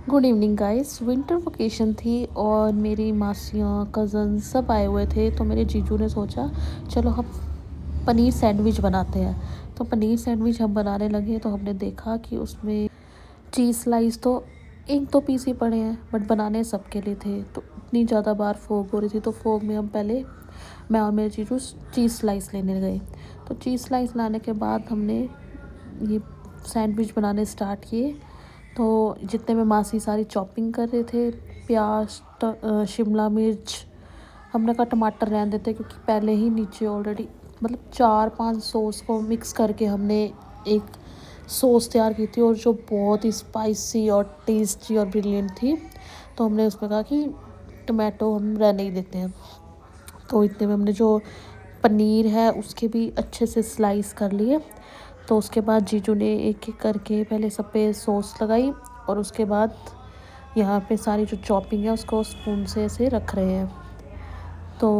Good evening guys. Winter vacation थी और मेरी मासियाँ कज़न सब आए हुए थे, तो मेरे जीजू ने सोचा चलो हम पनीर सैंडविच बनाते हैं। तो पनीर सैंडविच हम बनाने लगे तो हमने देखा कि उसमें चीज़ स्लाइस तो एक दो पीस ही पड़े हैं, बट बनाने सबके लिए थे। तो इतनी ज़्यादा बार फोक हो रही थी, तो फोक में हम पहले मैं और मेरे जीजू चीज़ स्लाइस लेने गए। तो चीज़ स्लाइस लाने के बाद हमने ये सैंडविच बनाने स्टार्ट किए। तो जितने में मासी सारी चॉपिंग कर रहे थे, प्याज शिमला मिर्च, हमने कहा टमाटर रहने देते क्योंकि पहले ही नीचे ऑलरेडी मतलब 4-5 सॉस को मिक्स करके हमने एक सॉस तैयार की थी, और जो बहुत ही स्पाइसी और टेस्टी और ब्रिलियंट थी। तो हमने उसमें कहा कि टमाटो हम रहने ही देते हैं। तो इतने में हमने जो पनीर है उसके भी अच्छे से स्लाइस कर लिए। तो उसके बाद जीजू ने एक एक करके पहले सब पे सॉस लगाई, और उसके बाद यहाँ पे सारी जो चॉपिंग है उसको स्पून से ऐसे रख रहे हैं। तो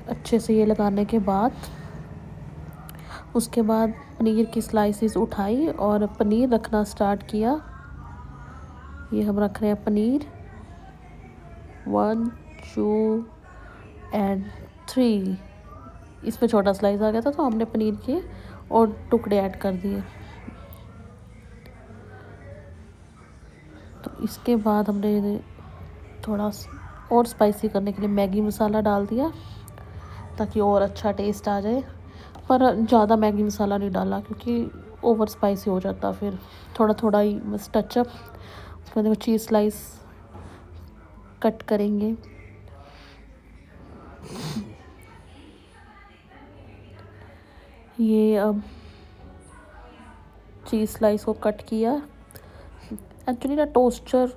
अच्छे से ये लगाने के बाद उसके बाद पनीर की स्लाइसेस उठाई और पनीर रखना स्टार्ट किया। ये हम रख रहे हैं पनीर 1 2 एंड 3। इसमें छोटा स्लाइस आ गया था, तो हमने पनीर के और टुकड़े ऐड कर दिए। तो इसके बाद हमने थोड़ा और स्पाइसी करने के लिए मैगी मसाला डाल दिया ताकि और अच्छा टेस्ट आ जाए। पर ज़्यादा मैगी मसाला नहीं डाला क्योंकि ओवर स्पाइसी हो जाता, फिर थोड़ा थोड़ा ही बस टचअप। उसके बाद चीज़ स्लाइस कट करेंगे। ये अब चीज़ स्लाइस को कट किया। एक्चुअली ना टोस्टर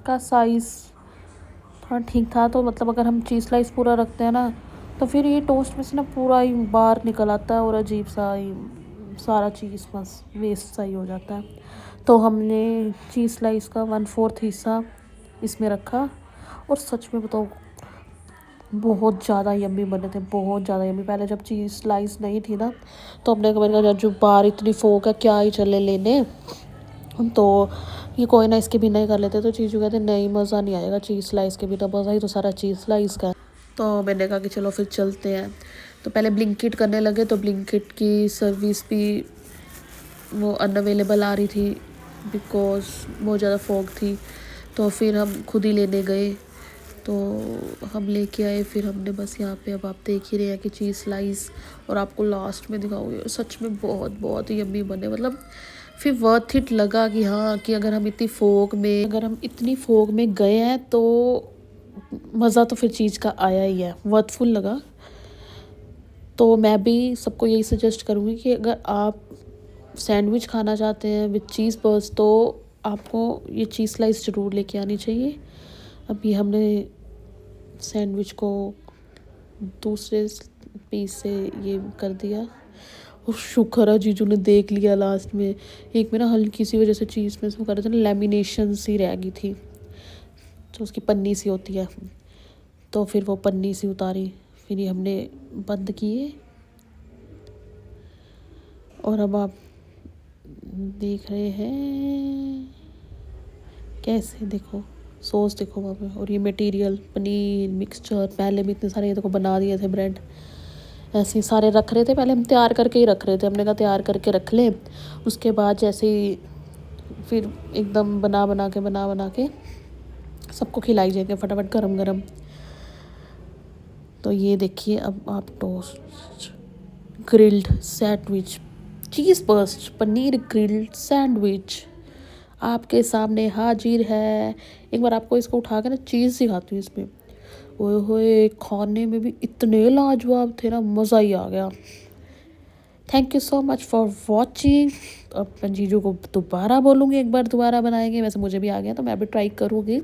का साइज़ थोड़ा ठीक था, तो मतलब अगर हम चीज़ स्लाइस पूरा रखते हैं ना, तो फिर ये टोस्ट में से ना पूरा ही बाहर निकल आता है और अजीब सा ही सारा चीज़ बस वेस्ट सा ही हो जाता है। तो हमने चीज़ स्लाइस का 1/4 हिस्सा इसमें रखा, और सच में बताओ बहुत ज़्यादा यम्मी बने थे, बहुत ज़्यादा यम्मी। पहले जब चीज़ स्लाइस नहीं थी ना, तो हमने कहा जो बाहर इतनी फोक है क्या ही चले लेने, तो ये कोई ना इसके बिना ही कर लेते। तो चीज़ू कहते नहीं, मज़ा नहीं आएगा चीज़ स्लाइस के बिना, मज़ा ही तो सारा चीज़ स्लाइस का है। तो मैंने कहा कि चलो फिर चलते हैं। तो पहले ब्लिंकिट करने लगे, तो ब्लिंकिट की सर्विस भी वो अनअवेलेबल आ रही थी बिकॉज़ बहुत ज़्यादा फॉग थी। तो फिर हम खुद ही लेने गए, तो हम लेके आए। फिर हमने बस यहाँ पे अब आप देख ही रहे हैं कि चीज़ स्लाइस, और आपको लास्ट में दिखाऊंगी। सच में बहुत बहुत ही यम्मी बने, मतलब फिर वर्थ इट लगा कि हाँ, कि अगर हम इतनी फोग में गए हैं तो मज़ा तो फिर चीज़ का आया ही है, वर्थफुल लगा। तो मैं भी सबको यही सजेस्ट करूँगी कि अगर आप सैंडविच खाना चाहते हैं विद चीज़ बर्स्ट, तो आपको ये चीज़ स्लाइस ज़रूर लेके आनी चाहिए। अभी हमने सैंडविच को दूसरे पीस से ये कर दिया, और शुक्र है जीजू ने देख लिया लास्ट में। एक में ना हल्की सी वजह से चीज़ में इसमें कर रहे थे ना, लेमिनेशन सी रह गई थी, तो उसकी पन्नी सी होती है, तो फिर वो पन्नी सी उतारी, फिर ये हमने बंद किए। और अब आप देख रहे हैं कैसे, देखो सॉस देखो वहाँ पे, और ये मटेरियल पनीर मिक्सचर पहले भी इतने सारे ये देखो बना दिए थे। ब्रेड ऐसे ही सारे रख रहे थे, पहले हम तैयार करके ही रख रहे थे। हमने कहा तैयार करके रख लें, उसके बाद जैसे ही फिर एकदम बना बना के सबको खिलाई जाएंगे फटाफट गरम गरम। तो ये देखिए अब आप टोस्ट ग्रिल्ड सैंडविच चीज़ बर्स्ट पनीर ग्रिल्ड सैंडविच आपके सामने हाजिर है। एक बार आपको इसको उठा के ना चीज़ दिखाती हूँ इसमें। ओए होए, खाने में भी इतने लाजवाब थे ना, मज़ा ही आ गया। Thank you so much for watching. अब मैं जीजू को दोबारा बोलूँगी, एक बार दोबारा बनाएंगे। वैसे मुझे भी आ गया तो मैं भी ट्राई करूँगी।